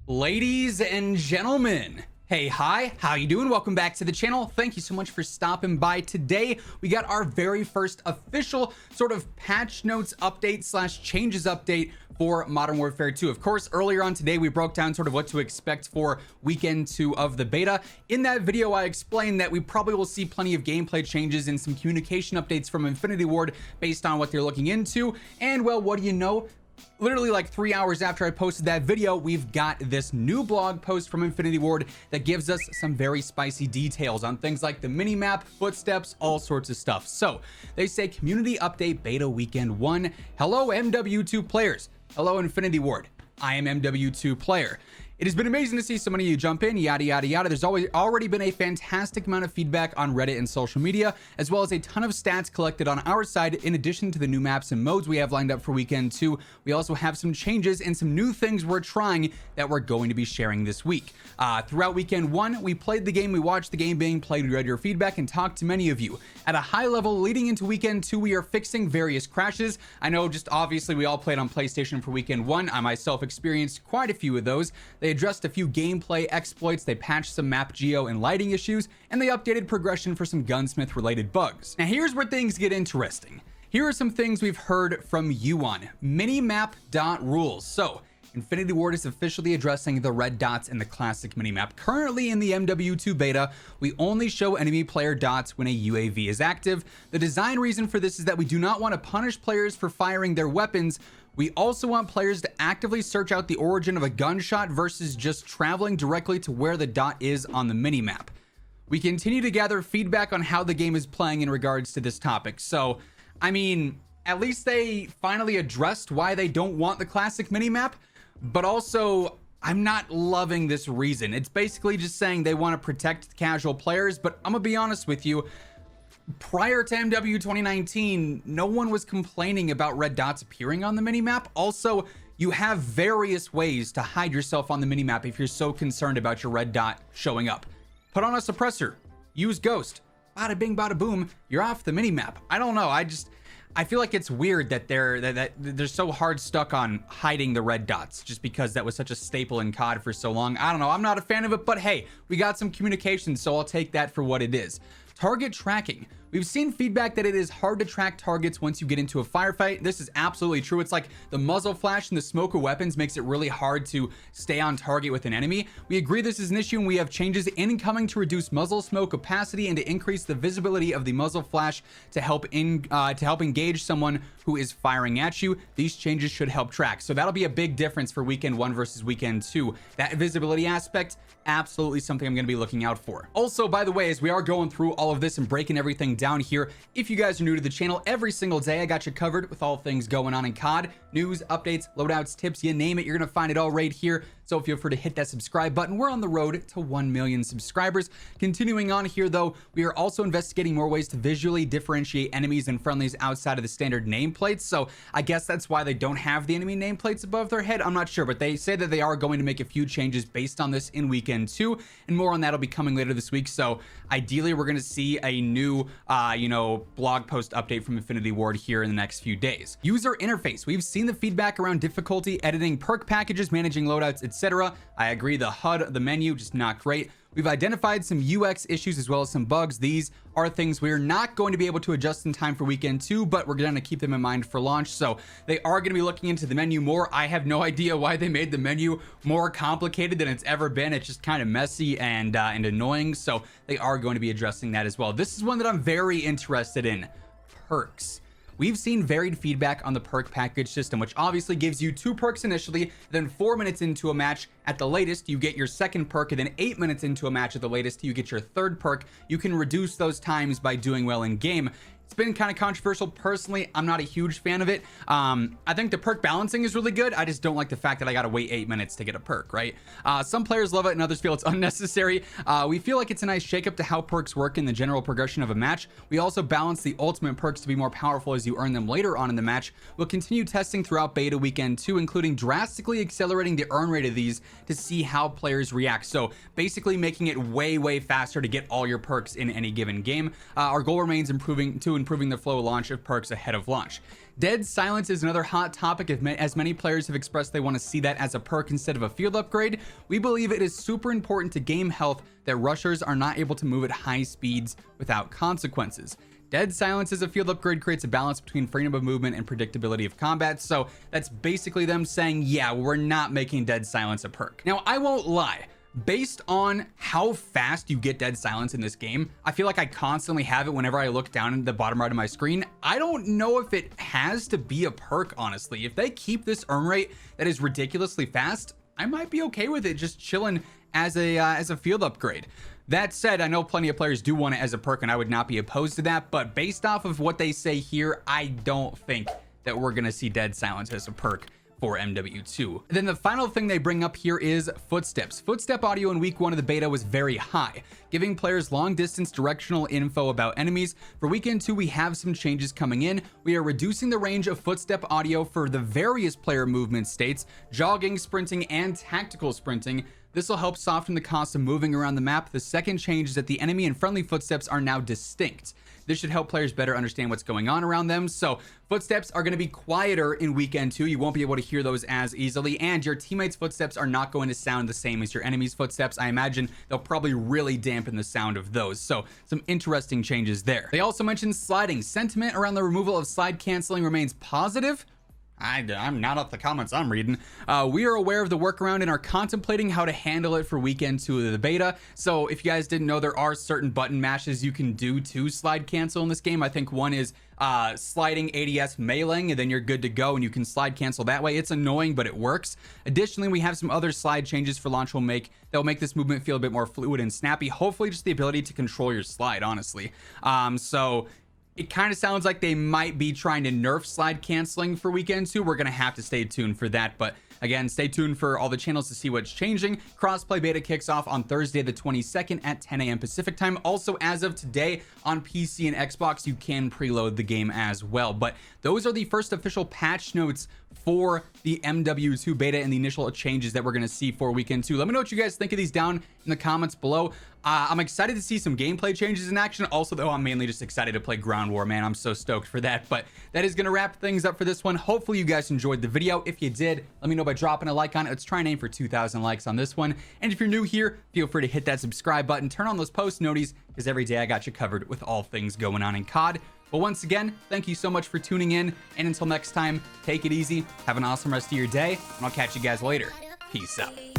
Ladies and gentlemen, hey, hi, how you doing? Welcome back to the channel. Thank you so much for stopping by. Today, we got our very first official sort of patch notes update slash changes update for Modern Warfare 2. Of course, earlier on today, we broke down sort of what to expect for weekend 2 of the beta. In that video, I explained that we probably will see plenty of gameplay changes and some communication updates from Infinity Ward based on what they're looking into. And well, what do you know? Literally like 3 hours after I posted that video, we've got this new blog post from Infinity Ward that gives us some very spicy details on things like the minimap, footsteps, all sorts of stuff. So they say community update beta weekend 1. Hello MW2 players. Hello Infinity Ward. I am MW2 player. It has been amazing to see so many of you jump in, yada, yada, yada. There's already been a fantastic amount of feedback on Reddit and social media, as well as a ton of stats collected on our side. In addition to the new maps and modes we have lined up for weekend 2, we also have some changes and some new things we're trying that we're going to be sharing this week. Throughout weekend 1, we played the game, we watched the game being played, we read your feedback, and talked to many of you. At a high level, leading into weekend 2, we are fixing various crashes. I know just obviously we all played on PlayStation for weekend 1. I myself experienced quite a few of those. They addressed a few gameplay exploits, they patched some map geo and lighting issues, and they updated progression for some gunsmith related bugs. Now here's where things get interesting. Here are some things we've heard from you on minimap.rules. So Infinity Ward is officially addressing the red dots in the classic minimap. Currently in the MW2 beta, we only show enemy player dots when a UAV is active. The design reason for this is that we do not want to punish players for firing their weapons. We also want players to actively search out the origin of a gunshot versus just traveling directly to where the dot is on the minimap. We continue to gather feedback on how the game is playing in regards to this topic. So, I mean, at least they finally addressed why they don't want the classic minimap, but also I'm not loving this reason. It's basically just saying they want to protect casual players, but I'm gonna be honest with you. Prior to MW 2019, no one was complaining about red dots appearing on the minimap. Also, you have various ways to hide yourself on the minimap if you're so concerned about your red dot showing up. Put on a suppressor, use ghost, bada bing bada boom, you're off the minimap. I don't know, I feel like it's weird that they're so hard stuck on hiding the red dots just because that was such a staple in COD for so long. I don't know, I'm not a fan of it, but hey, we got some communication, so I'll take that for what it is. Target tracking. We've seen feedback that it is hard to track targets once you get into a firefight. This is absolutely true. It's like the muzzle flash and the smoke of weapons makes it really hard to stay on target with an enemy. We agree this is an issue and we have changes incoming to reduce muzzle smoke opacity and to increase the visibility of the muzzle flash to help engage someone who is firing at you. These changes should help track. So that'll be a big difference for weekend 1 versus weekend 2. That visibility aspect, absolutely something I'm going to be looking out for. Also, by the way, as we are going through all of this and breaking everything down here, if you guys are new to the channel, every single day I got you covered with all things going on in COD. News, updates, loadouts, tips, you name it, you're gonna find it all right here. So feel free to hit that subscribe button. We're on the road to 1 million subscribers. Continuing on here though, we are also investigating more ways to visually differentiate enemies and friendlies outside of the standard nameplates. So I guess that's why they don't have the enemy nameplates above their head. I'm not sure, but they say that they are going to make a few changes based on this in weekend 2, and more on that will be coming later this week. So ideally we're going to see a new blog post update from Infinity Ward here in the next few days. User interface. We've seen the feedback around difficulty editing perk packages, managing loadouts, etc. I agree, the HUD, the menu, just not great. We've identified some UX issues as well as some bugs. These are things we're not going to be able to adjust in time for weekend 2, but we're going to keep them in mind for launch. So they are going to be looking into the menu more. I have no idea why they made the menu more complicated than it's ever been. It's just kind of messy and annoying. So they are going to be addressing that as well. This is one that I'm very interested in. Perks. We've seen varied feedback on the perk package system, which obviously gives you 2 perks initially, then 4 minutes into a match at the latest, you get your second perk, and then 8 minutes into a match at the latest, you get your third perk. You can reduce those times by doing well in game. It's been kind of controversial. Personally, I'm not a huge fan of it. I think the perk balancing is really good. I just don't like the fact that I gotta wait 8 minutes to get a perk, right? Some players love it and others feel it's unnecessary. We feel like it's a nice shakeup to how perks work in the general progression of a match. We also balance the ultimate perks to be more powerful as you earn them later on in the match. We'll continue testing throughout beta weekend 2, including drastically accelerating the earn rate of these to see how players react. So basically making it way faster to get all your perks in any given game. Our goal remains improving to improving the flow launch of perks ahead of launch. Dead Silence is another hot topic, as many players have expressed they want to see that as a perk instead of a field upgrade. We believe it is super important to game health that rushers are not able to move at high speeds without consequences. Dead Silence as a field upgrade creates a balance between freedom of movement and predictability of combat, so that's basically them saying, yeah, we're not making Dead Silence a perk. Now, I won't lie. Based on how fast you get Dead Silence in this game, I feel like I constantly have it whenever I look down at the bottom right of my screen. I don't know if it has to be a perk, honestly. If they keep this earn rate that is ridiculously fast, I might be okay with it just chilling as a field upgrade. That said, I know plenty of players do want it as a perk, and I would not be opposed to that, but based off of what they say here, I don't think that we're gonna see Dead Silence as a perk for MW2. Then the final thing they bring up here is footsteps. Footstep audio in week 1 of the beta was very high, giving players long distance directional info about enemies. For weekend 2, we have some changes coming in. We are reducing the range of footstep audio for the various player movement states, jogging, sprinting, and tactical sprinting. This will help soften the cost of moving around the map. The second change is that the enemy and friendly footsteps are now distinct. This should help players better understand what's going on around them. So footsteps are going to be quieter in weekend 2. You won't be able to hear those as easily, and your teammates' footsteps are not going to sound the same as your enemy's footsteps. I imagine they'll probably really dampen the sound of those. So some interesting changes there. They also mentioned sliding. Sentiment around the removal of slide canceling remains positive. I'm not up the comments I'm reading. We are aware of the workaround and are contemplating how to handle it for weekend 2 of the beta. So if you guys didn't know, there are certain button mashes you can do to slide cancel in this game. I think one is sliding ADS meleeing, and then you're good to go and you can slide cancel that way. It's annoying, but it works. Additionally, we have some other slide changes for launch that will make this movement feel a bit more fluid and snappy. Hopefully just the ability to control your slide, honestly. So it kind of sounds like they might be trying to nerf slide canceling for weekend 2. We're going to have to stay tuned for that. But again, stay tuned for all the channels to see what's changing. Crossplay beta kicks off on Thursday the 22nd at 10 a.m. Pacific time. Also, as of today on PC and Xbox, you can preload the game as well. But those are the first official patch notes for the MW2 beta and the initial changes that we're going to see for weekend 2. Let me know what you guys think of these down in the comments below. I'm excited to see some gameplay changes in action. Also, though, I'm mainly just excited to play Ground War, man. I'm so stoked for that. But that is going to wrap things up for this one. Hopefully, you guys enjoyed the video. If you did, let me know by dropping a like on it. Let's try and aim for 2,000 likes on this one. And if you're new here, feel free to hit that subscribe button. Turn on those post noties, because every day I got you covered with all things going on in COD. But once again, thank you so much for tuning in. And until next time, take it easy. Have an awesome rest of your day. And I'll catch you guys later. Peace out.